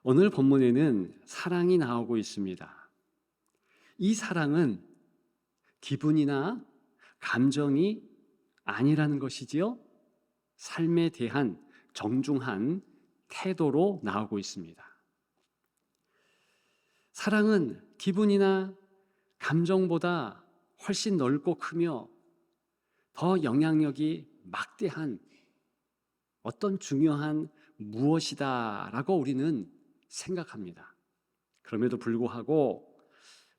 오늘 본문에는 사랑이 나오고 있습니다. 이 사랑은 기분이나 감정이 아니라는 것이지요. 삶에 대한 정중한 태도로 나오고 있습니다. 사랑은 기분이나 감정보다 훨씬 넓고 크며 더 영향력이 막대한 어떤 중요한 무엇이다라고 우리는 생각합니다. 그럼에도 불구하고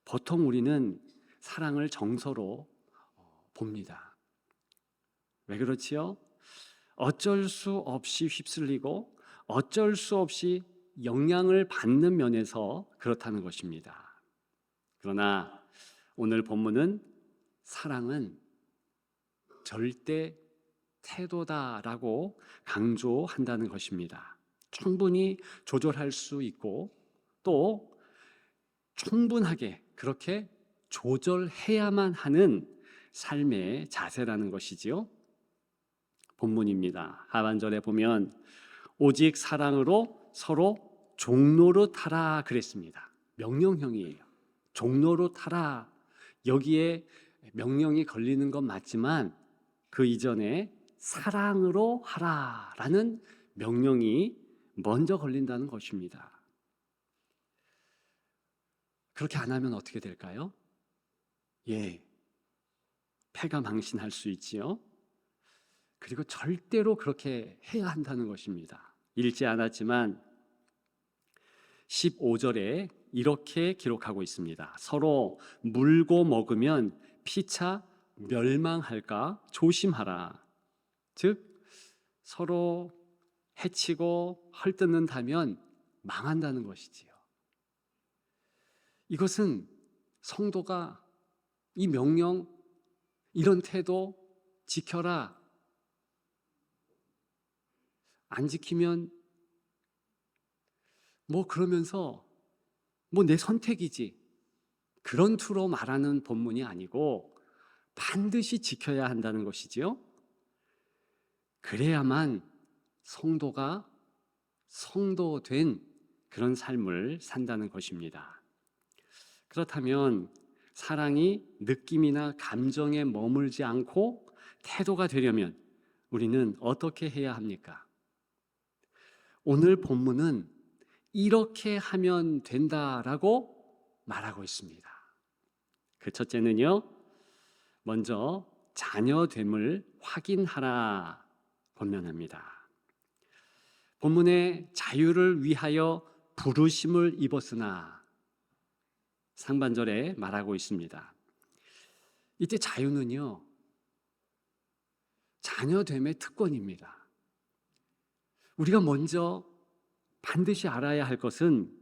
보통 우리는 사랑을 정서로 봅니다. 왜 그렇지요? 어쩔 수 없이 휩쓸리고 어쩔 수 없이 영향을 받는 면에서 그렇다는 것입니다. 그러나 오늘 본문은 사랑은 절대 태도다라고 강조한다는 것입니다. 충분히 조절할 수 있고 또 충분하게 그렇게 조절해야만 하는 삶의 자세라는 것이지요. 본문입니다. 하반절에 보면 오직 사랑으로 서로 종노릇하라 그랬습니다. 명령형이에요. 종노릇하라. 여기에 명령이 걸리는 건 맞지만 그 이전에 사랑으로 하라라는 명령이 먼저 걸린다는 것입니다. 그렇게 안 하면 어떻게 될까요? 패가망신할 수 있지요. 그리고 절대로 그렇게 해야 한다는 것입니다. 읽지 않았지만 15절에 이렇게 기록하고 있습니다. 서로 물고 먹으면 피차 멸망할까 조심하라. 즉 서로 해치고 헐뜯는다면 망한다는 것이지요. 이것은 성도가 이 명령, 이런 태도 지켜라. 안 지키면 그러면서 내 선택이지. 그런 투로 말하는 본문이 아니고 반드시 지켜야 한다는 것이지요. 그래야만 성도가 성도된 그런 삶을 산다는 것입니다. 그렇다면 사랑이 느낌이나 감정에 머물지 않고 태도가 되려면 우리는 어떻게 해야 합니까? 오늘 본문은 이렇게 하면 된다라고 말하고 있습니다. 그 첫째는요, 먼저 자녀됨을 확인하라 권면합니다. 본문에 자유를 위하여 부르심을 입었으나 상반절에 말하고 있습니다. 이때 자유는요, 자녀됨의 특권입니다. 우리가 먼저 반드시 알아야 할 것은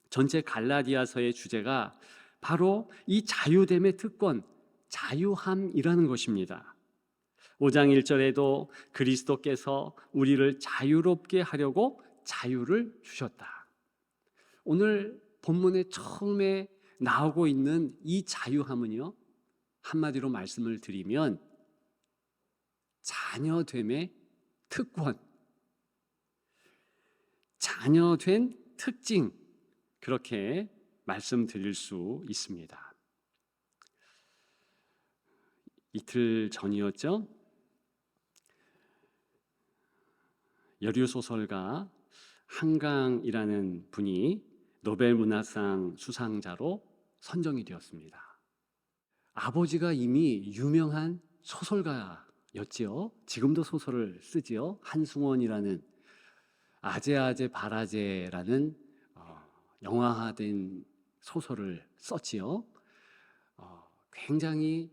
전체 갈라디아서의 주제가 바로 이 자유됨의 특권, 자유함이라는 것입니다. 5장 1절에도 그리스도께서 우리를 자유롭게 하려고 자유를 주셨다. 오늘 본문의 처음에 나오고 있는 이 자유함은요, 한마디로 말씀을 드리면 자녀됨의 특권, 자녀된 특징, 그렇게 말씀드릴 수 있습니다. 이틀 전이었죠. 여류 소설가 한강이라는 분이 노벨 문학상 수상자로 선정이 되었습니다. 아버지가 이미 유명한 소설가였지요. 지금도 소설을 쓰지요. 한승원이라는 아제아제 바라제라는 영화화된 소설을 썼지요. 굉장히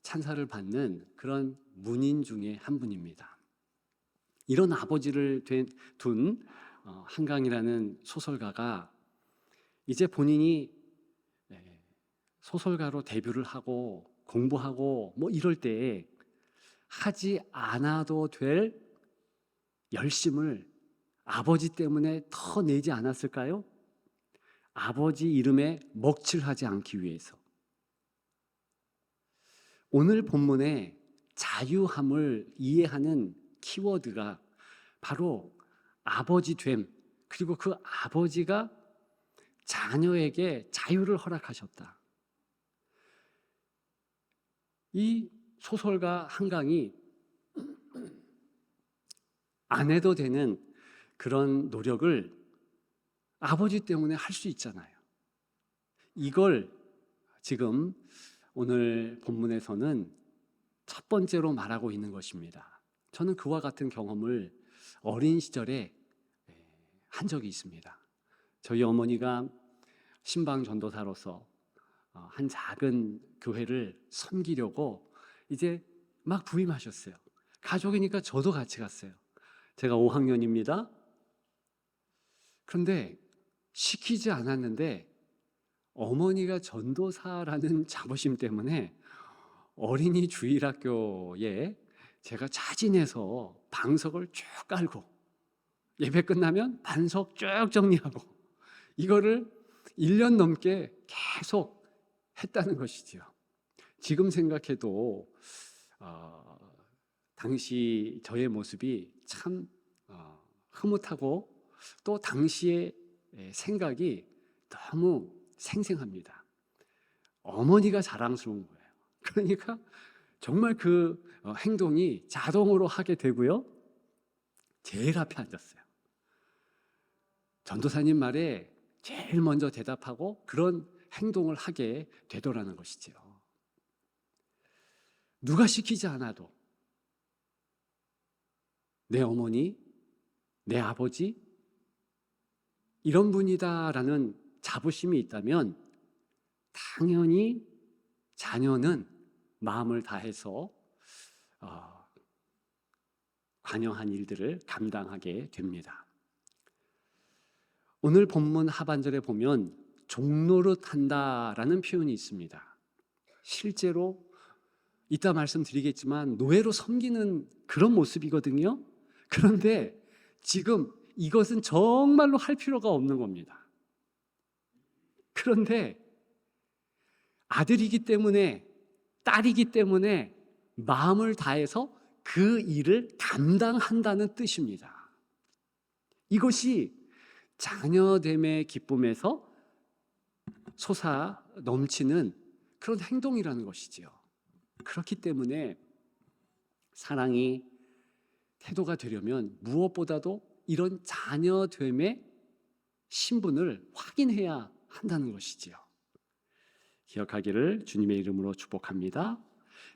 찬사를 받는 그런 문인 중에 한 분입니다. 이런 아버지를 둔 한강이라는 소설가가 이제 본인이 소설가로 데뷔를 하고 공부하고 이럴 때에 하지 않아도 될 열심을 아버지 때문에 더 내지 않았을까요? 아버지 이름에 먹칠하지 않기 위해서. 오늘 본문의 자유함을 이해하는 키워드가 바로 아버지 됨, 그리고 그 아버지가 자녀에게 자유를 허락하셨다. 이 소설가 한강이 안 해도 되는 그런 노력을 아버지 때문에 할 수 있잖아요. 이걸 지금 오늘 본문에서는 첫 번째로 말하고 있는 것입니다. 저는 그와 같은 경험을 어린 시절에 한 적이 있습니다. 저희 어머니가 신방 전도사로서 한 작은 교회를 섬기려고 이제 막 부임하셨어요. 가족이니까 저도 같이 갔어요. 제가 5학년입니다. 그런데 시키지 않았는데 어머니가 전도사라는 자부심 때문에 어린이 주일학교에 제가 자진해서 방석을 쭉 깔고 예배 끝나면 반석 쭉 정리하고 이거를 1년 넘게 계속 했다는 것이지요. 지금 생각해도 당시 저의 모습이 참 흐뭇하고 또 당시의 생각이 너무 생생합니다. 어머니가 자랑스러운 거예요. 그러니까 정말 그 행동이 자동으로 하게 되고요. 제일 앞에 앉았어요. 전도사님 말에 제일 먼저 대답하고 그런 행동을 하게 되더라는 것이죠. 누가 시키지 않아도 내 어머니, 내 아버지 이런 분이다라는 자부심이 있다면 당연히 자녀는 마음을 다해서 관여한 일들을 감당하게 됩니다. 오늘 본문 하반절에 보면 종노릇한다라는 표현이 있습니다. 실제로 이따 말씀드리겠지만 노예로 섬기는 그런 모습이거든요. 그런데 지금 이것은 정말로 할 필요가 없는 겁니다. 그런데 아들이기 때문에 딸이기 때문에 마음을 다해서 그 일을 감당한다는 뜻입니다. 이것이 자녀됨의 기쁨에서 솟아 넘치는 그런 행동이라는 것이지요. 그렇기 때문에 사랑이 태도가 되려면 무엇보다도 이런 자녀됨의 신분을 확인해야 한다는 것이지요. 기억하기를 주님의 이름으로 축복합니다.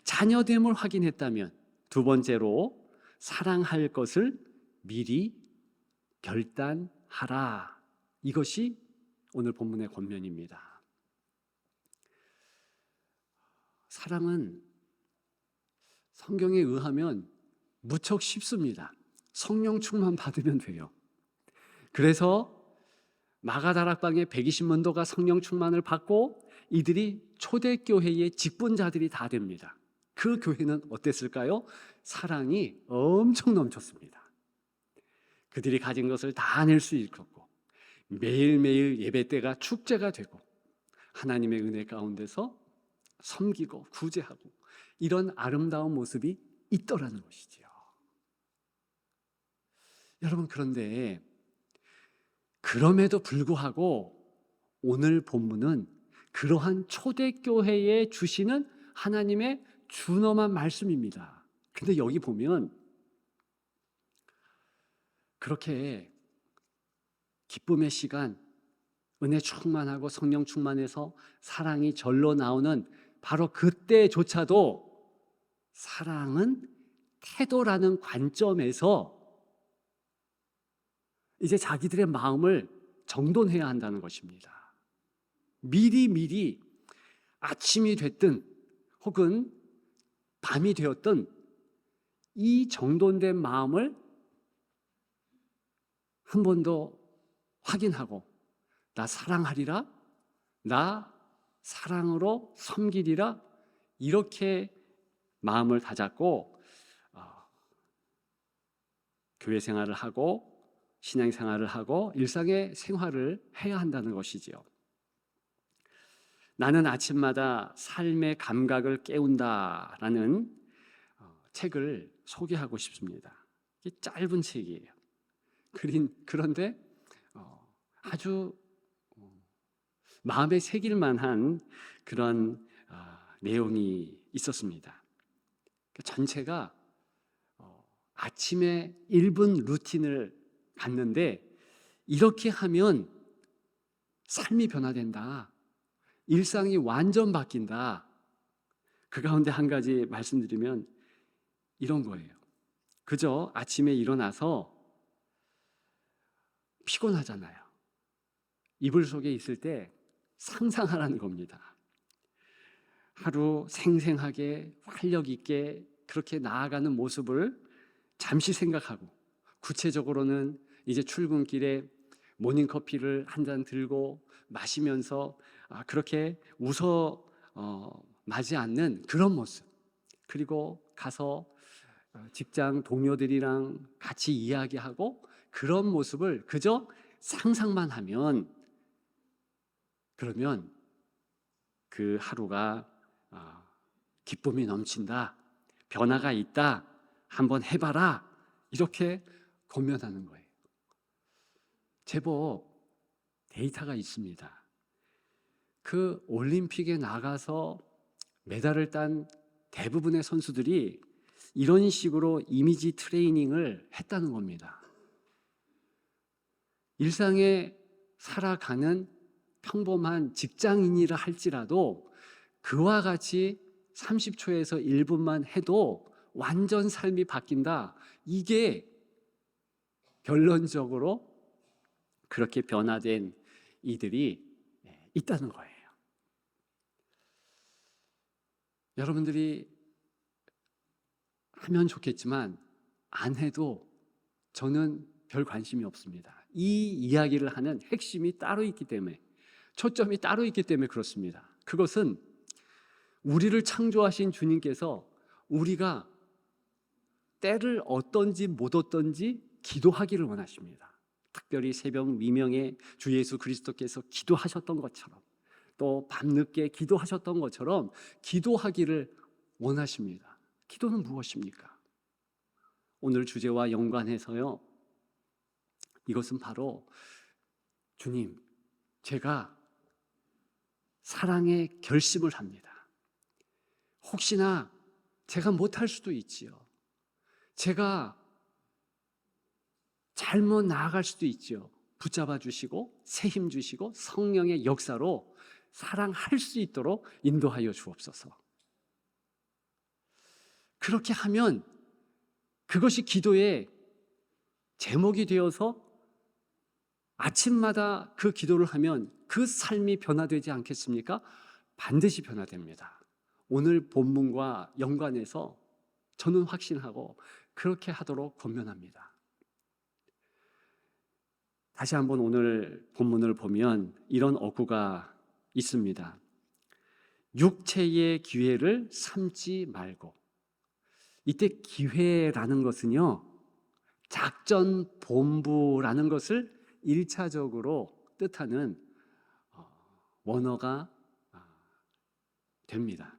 자녀됨을 확인했다면 두 번째로 사랑할 것을 미리 결단하라. 이것이 오늘 본문의 권면입니다. 사랑은 성경에 의하면 무척 쉽습니다. 성령 충만 받으면 돼요. 그래서 마가다락방의 120문도가 성령 충만을 받고 이들이 초대교회의 직분자들이 다 됩니다. 그 교회는 어땠을까요? 사랑이 엄청 넘쳤습니다. 그들이 가진 것을 다 낼 수 있었고 매일매일 예배 때가 축제가 되고 하나님의 은혜 가운데서 섬기고 구제하고 이런 아름다운 모습이 있더라는 것이지요. 여러분, 그런데 그럼에도 불구하고 오늘 본문은 그러한 초대교회에 주시는 하나님의 준엄한 말씀입니다. 근데 여기 보면 그렇게 기쁨의 시간, 은혜 충만하고 성령 충만해서 사랑이 절로 나오는 바로 그때조차도 사랑은 태도라는 관점에서 이제 자기들의 마음을 정돈해야 한다는 것입니다. 미리 아침이 됐든 혹은 밤이 되었든 이 정돈된 마음을 한 번 더 확인하고 나 사랑하리라, 나 사랑으로 섬기리라 이렇게 마음을 다잡고 교회 생활을 하고 신앙 생활을 하고 일상의 생활을 해야 한다는 것이지요. 나는 아침마다 삶의 감각을 깨운다라는 책을 소개하고 싶습니다. 이게 짧은 책이에요. 그런데 아주 마음에 새길 만한 그런 내용이 있었습니다. 전체가 아침에 1분 루틴을 갖는데 이렇게 하면 삶이 변화된다. 일상이 완전 바뀐다. 그 가운데 한 가지 말씀드리면 이런 거예요. 그저 아침에 일어나서 피곤하잖아요. 이불 속에 있을 때 상상하라는 겁니다. 하루 생생하게 활력 있게 그렇게 나아가는 모습을 잠시 생각하고, 구체적으로는 이제 출근길에 모닝커피를 한 잔 들고 마시면서 그렇게 웃어 마지 않는 그런 모습, 그리고 가서 직장 동료들이랑 같이 이야기하고 그런 모습을 그저 상상만 하면, 그러면 그 하루가 기쁨이 넘친다, 변화가 있다, 한번 해봐라, 이렇게 권면하는 거예요. 제법 데이터가 있습니다. 그 올림픽에 나가서 메달을 딴 대부분의 선수들이 이런 식으로 이미지 트레이닝을 했다는 겁니다. 일상에 살아가는 평범한 직장인이라 할지라도 그와 같이 30초에서 1분만 해도 완전 삶이 바뀐다. 이게 결론적으로 그렇게 변화된 이들이 있다는 거예요. 여러분들이 하면 좋겠지만 안 해도 저는 별 관심이 없습니다. 이 이야기를 하는 핵심이 따로 있기 때문에, 초점이 따로 있기 때문에 그렇습니다. 그것은 우리를 창조하신 주님께서 우리가 때를 얻든지 못 얻든지 기도하기를 원하십니다. 특별히 새벽 미명에 주 예수 그리스도께서 기도하셨던 것처럼, 또 밤늦게 기도하셨던 것처럼 기도하기를 원하십니다. 기도는 무엇입니까? 오늘 주제와 연관해서요, 이것은 바로 주님, 제가 사랑의 결심을 합니다. 혹시나 제가 못할 수도 있지요. 제가 잘못 나아갈 수도 있지요. 붙잡아 주시고 새 힘 주시고 성령의 역사로 사랑할 수 있도록 인도하여 주옵소서. 그렇게 하면 그것이 기도의 제목이 되어서 아침마다 그 기도를 하면 그 삶이 변화되지 않겠습니까? 반드시 변화됩니다. 오늘 본문과 연관해서 저는 확신하고 그렇게 하도록 권면합니다. 다시 한번 오늘 본문을 보면 이런 어구가 있습니다. 육체의 기회를 삼지 말고. 이때 기회라는 것은요, 작전 본부라는 것을 1차적으로 뜻하는 원어가 됩니다.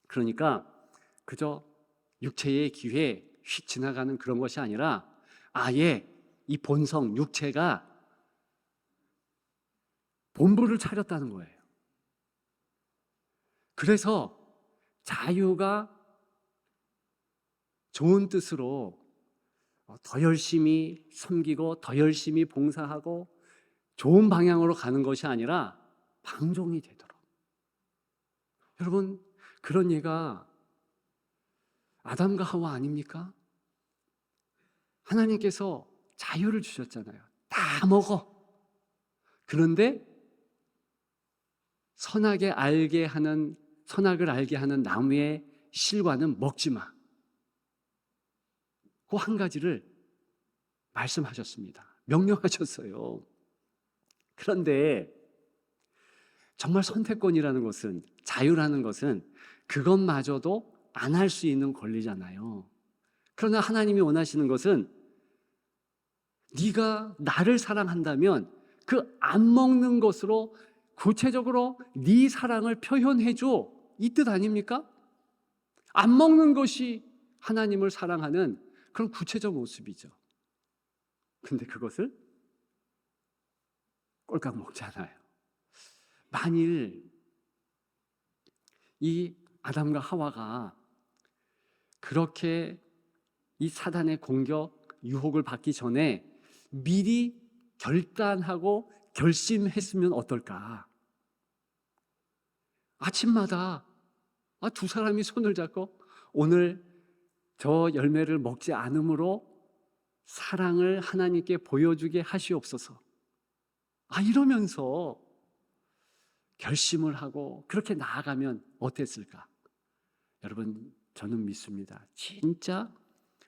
그러니까 그저 육체의 기회 휙 지나가는 그런 것이 아니라 아예 이 본성, 육체가 본부를 차렸다는 거예요. 그래서 자유가 좋은 뜻으로 더 열심히 섬기고 더 열심히 봉사하고 좋은 방향으로 가는 것이 아니라 방종이 되도록. 여러분, 그런 예가 아담과 하와 아닙니까? 하나님께서 자유를 주셨잖아요. 다 먹어. 그런데 선악을 알게 하는 나무의 실과는 먹지 마. 그 한 가지를 말씀하셨습니다. 명령하셨어요. 그런데 정말 선택권이라는 것은, 자유라는 것은 그것마저도 안 할 수 있는 권리잖아요. 그러나 하나님이 원하시는 것은 네가 나를 사랑한다면 그 안 먹는 것으로 구체적으로 네 사랑을 표현해줘, 이 뜻 아닙니까? 안 먹는 것이 하나님을 사랑하는 그런 구체적 모습이죠. 근데 그것을 꼴깍 먹잖아요. 만일 이 아담과 하와가 그렇게 이 사단의 공격, 유혹을 받기 전에 미리 결단하고 결심했으면 어떨까? 아침마다 두 사람이 손을 잡고 오늘 저 열매를 먹지 않음으로 사랑을 하나님께 보여주게 하시옵소서. 이러면서 결심을 하고 그렇게 나아가면 어땠을까? 여러분, 저는 믿습니다. 진짜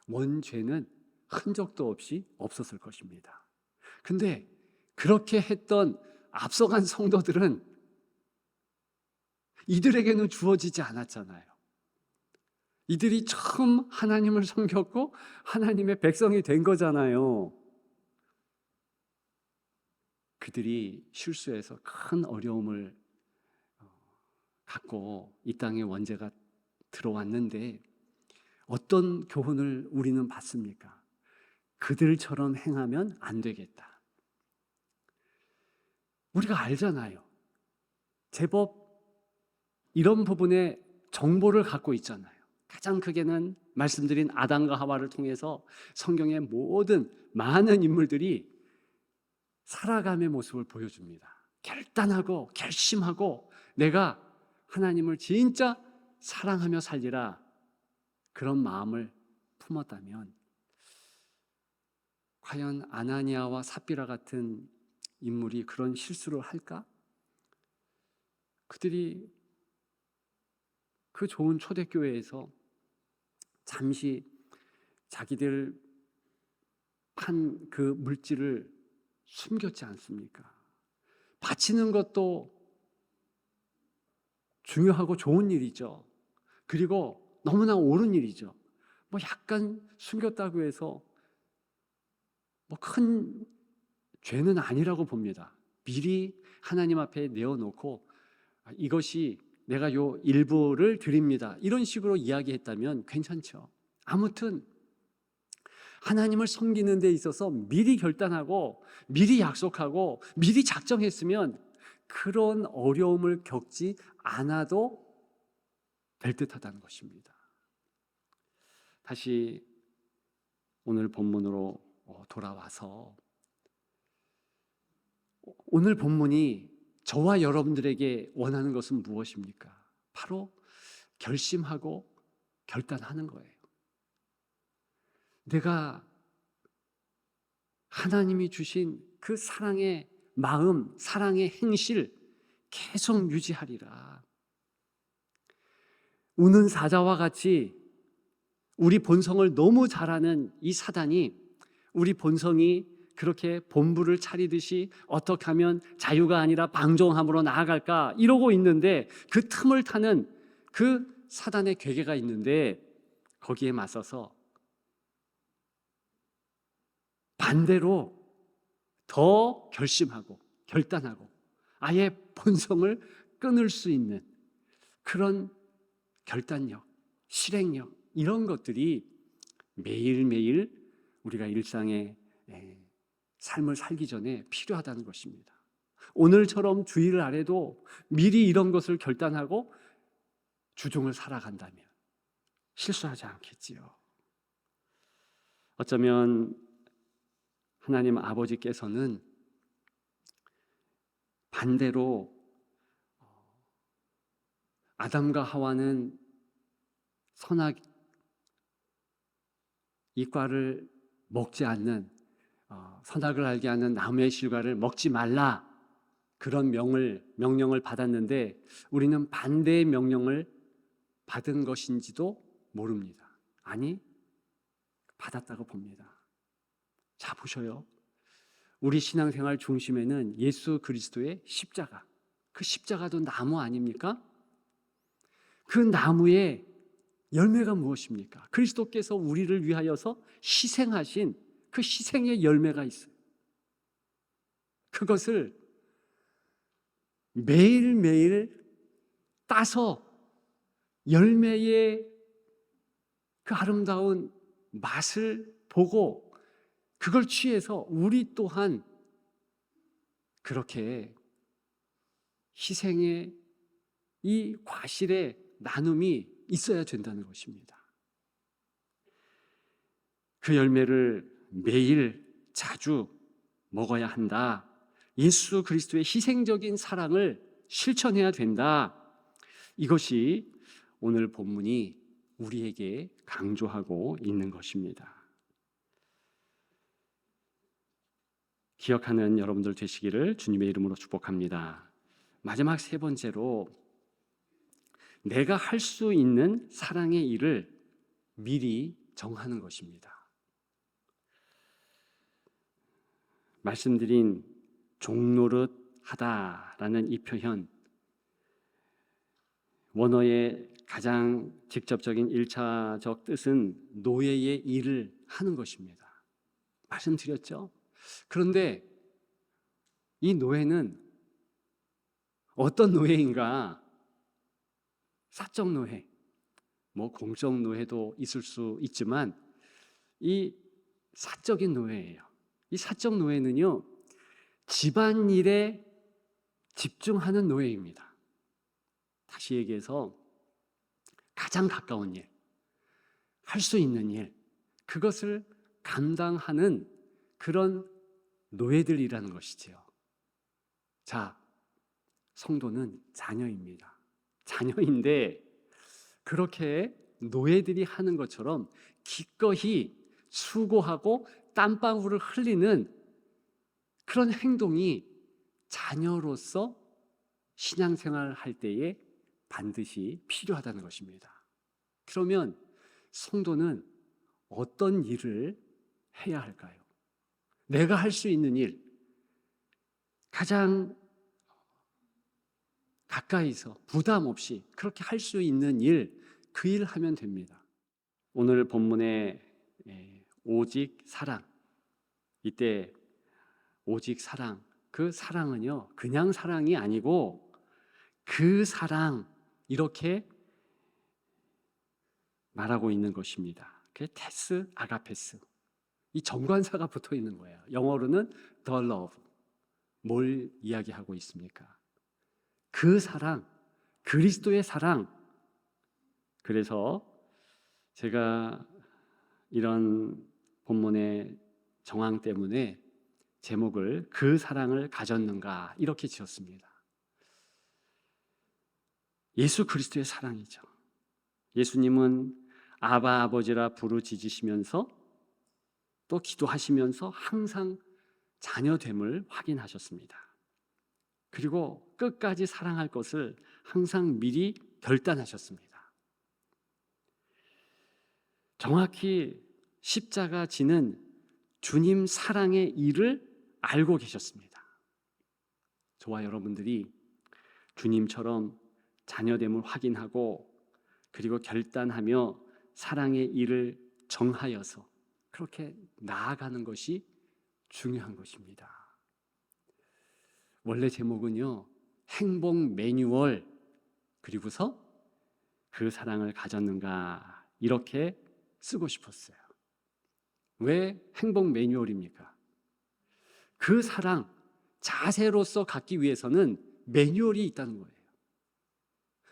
원죄는 흔적도 없이 없었을 것입니다. 근데 그렇게 했던 앞서간 성도들은 이들에게는 주어지지 않았잖아요. 이들이 처음 하나님을 섬겼고 하나님의 백성이 된 거잖아요. 그들이 실수해서 큰 어려움을 갖고 이 땅에 원죄가 들어왔는데 어떤 교훈을 우리는 받습니까? 그들처럼 행하면 안 되겠다. 우리가 알잖아요. 제법 이런 부분에 정보를 갖고 있잖아요. 가장 크게는 말씀드린 아담과 하와를 통해서 성경의 모든 많은 인물들이 살아감의 모습을 보여줍니다. 결단하고 결심하고 내가 하나님을 진짜 사랑하며 살리라, 그런 마음을 품었다면 과연 아나니아와 삽비라 같은 인물이 그런 실수를 할까? 그들이 그 좋은 초대교회에서 잠시 자기들 판 그 물질을 숨겼지 않습니까? 바치는 것도 중요하고 좋은 일이죠. 그리고 너무나 옳은 일이죠. 약간 숨겼다고 해서 큰 죄는 아니라고 봅니다. 미리 하나님 앞에 내어놓고 이것이 내가 요 일부를 드립니다, 이런 식으로 이야기했다면 괜찮죠. 아무튼 하나님을 섬기는 데 있어서 미리 결단하고 미리 약속하고 미리 작정했으면 그런 어려움을 겪지 않아도 될 듯하다는 것입니다. 다시 오늘 본문으로 돌아와서 오늘 본문이 저와 여러분들에게 원하는 것은 무엇입니까? 바로 결심하고 결단하는 거예요. 내가 하나님이 주신 그 사랑의 마음, 사랑의 행실 계속 유지하리라. 우는 사자와 같이 우리 본성을 너무 잘 아는 이 사단이 우리 본성이 그렇게 본부를 차리듯이 어떻게 하면 자유가 아니라 방종함으로 나아갈까 이러고 있는데 그 틈을 타는 그 사단의 괴계가 있는데 거기에 맞서서 반대로 더 결심하고 결단하고 아예 본성을 끊을 수 있는 그런 결단력, 실행력, 이런 것들이 매일매일 우리가 일상의 삶을 살기 전에 필요하다는 것입니다. 오늘처럼 주일 아래도 미리 이런 것을 결단하고 주중을 살아간다면 실수하지 않겠지요. 어쩌면 하나님 아버지께서는 반대로 아담과 하와는 선악 이과를 먹지 않는, 선악을 알게 하는 나무의 실과를 먹지 말라, 그런 명령을 받았는데 우리는 반대의 명령을 받은 것인지도 모릅니다. 아니, 받았다고 봅니다. 자, 보셔요. 우리 신앙생활 중심에는 예수 그리스도의 십자가, 그 십자가도 나무 아닙니까? 그 나무의 열매가 무엇입니까? 그리스도께서 우리를 위하여서 희생하신 그 희생의 열매가 있어요. 그것을 매일매일 따서 열매의 그 아름다운 맛을 보고 그걸 취해서 우리 또한 그렇게 희생의 이 과실의 나눔이 있어야 된다는 것입니다. 그 열매를 매일 자주 먹어야 한다. 예수 그리스도의 희생적인 사랑을 실천해야 된다. 이것이 오늘 본문이 우리에게 강조하고 있는 것입니다. 기억하는 여러분들 되시기를 주님의 이름으로 축복합니다. 마지막 세 번째로, 내가 할 수 있는 사랑의 일을 미리 정하는 것입니다. 말씀드린 종노릇 하다라는 이 표현, 원어의 가장 직접적인 1차적 뜻은 노예의 일을 하는 것입니다. 말씀드렸죠? 그런데 이 노예는 어떤 노예인가? 사적 노예, 공적 노예도 있을 수 있지만 이 사적인 노예예요. 이 사적 노예는요, 집안일에 집중하는 노예입니다. 다시 얘기해서 가장 가까운 일, 할 수 있는 일, 그것을 감당하는 그런 노예들이라는 것이지요. 자, 성도는 자녀입니다. 자녀인데 그렇게 노예들이 하는 것처럼 기꺼이 수고하고 땀방울을 흘리는 그런 행동이 자녀로서 신앙생활을 할 때에 반드시 필요하다는 것입니다. 그러면 성도는 어떤 일을 해야 할까요? 내가 할 수 있는 일, 가장 가까이서 부담 없이 그렇게 할 수 있는 일, 그 일 하면 됩니다. 오늘 본문의 오직 사랑, 이때 오직 사랑, 그 사랑은요 그냥 사랑이 아니고 그 사랑, 이렇게 말하고 있는 것입니다. 그게 테스 아가페스, 이 정관사가 붙어 있는 거예요. 영어로는 the love. 뭘 이야기하고 있습니까? 그 사랑, 그리스도의 사랑. 그래서 제가 이런 본문의 정황 때문에 제목을 그 사랑을 가졌는가 이렇게 지었습니다. 예수 그리스도의 사랑이죠. 예수님은 아바 아버지라 부르짖으시면서 또 기도하시면서 항상 자녀됨을 확인하셨습니다. 그리고 끝까지 사랑할 것을 항상 미리 결단하셨습니다. 정확히 십자가 지는 주님 사랑의 일을 알고 계셨습니다. 저와 여러분들이 주님처럼 자녀됨을 확인하고 그리고 결단하며 사랑의 일을 정하여서 그렇게 나아가는 것이 중요한 것입니다. 원래 제목은요, 행복 매뉴얼, 그리고서 그 사랑을 가졌는가 이렇게 쓰고 싶었어요. 왜 행복 매뉴얼입니까? 그 사랑, 자세로서 갖기 위해서는 매뉴얼이 있다는 거예요.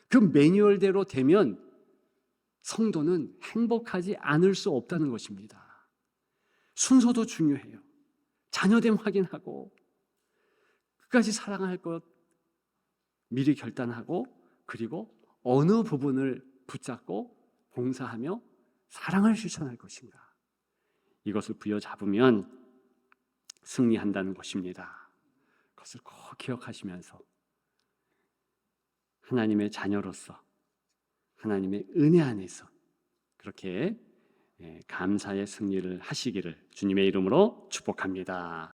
그 매뉴얼대로 되면 성도는 행복하지 않을 수 없다는 것입니다. 순서도 중요해요. 자녀됨 확인하고 끝까지 사랑할 것 미리 결단하고 그리고 어느 부분을 붙잡고 봉사하며 사랑을 실천할 것인가, 이것을 부여잡으면 승리한다는 것입니다. 그것을 꼭 기억하시면서 하나님의 자녀로서 하나님의 은혜 안에서 그렇게 감사의 승리를 하시기를 주님의 이름으로 축복합니다.